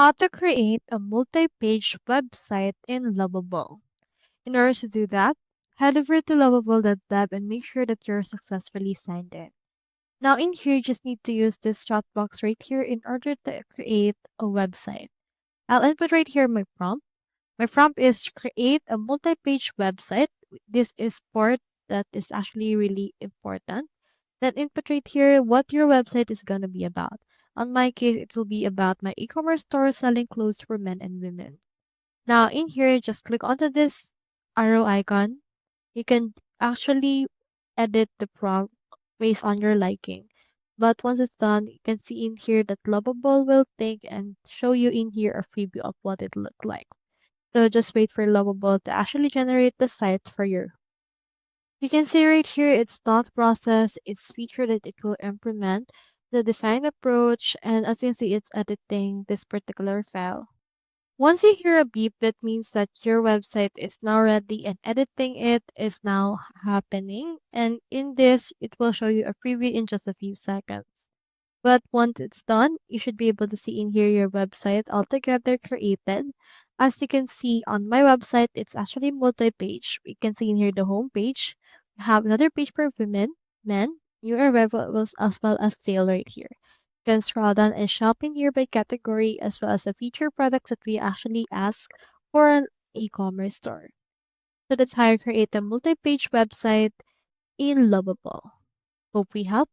How to create a multi-page website in Lovable. In order to do that, head over to lovable.dev and make sure that you're successfully signed in. Now in here, you just need to use this chat box right here in order to create a website. I'll input right here my prompt. My prompt is create a multi-page website. This is part that is actually really important. Then input right here what your website is gonna be about. On my case, it will be about my e-commerce store selling clothes for men and women. Now in here, just click onto this arrow icon. You can actually edit the prompt based on your liking. But once it's done, you can see in here that Lovable will think and show you in here a preview of what it looked like. So just wait for Lovable to actually generate the site for you. You can see right here its thought process, its feature that it will implement, the design approach, and as you can see, it's editing this particular file. Once you hear a beep, that means that your website is now ready and editing it is now happening. And in this, it will show you a preview in just a few seconds. But once it's done, you should be able to see in here your website altogether created. As you can see on my website, it's actually multi-page. We can see in here the home page. We have another page for women, men, new arrivals, as well as sale right here. You can scroll down and shop in here by category as well as the feature products that we actually ask for an e-commerce store. So that's how you create a multi-page website in Lovable. Hope we help.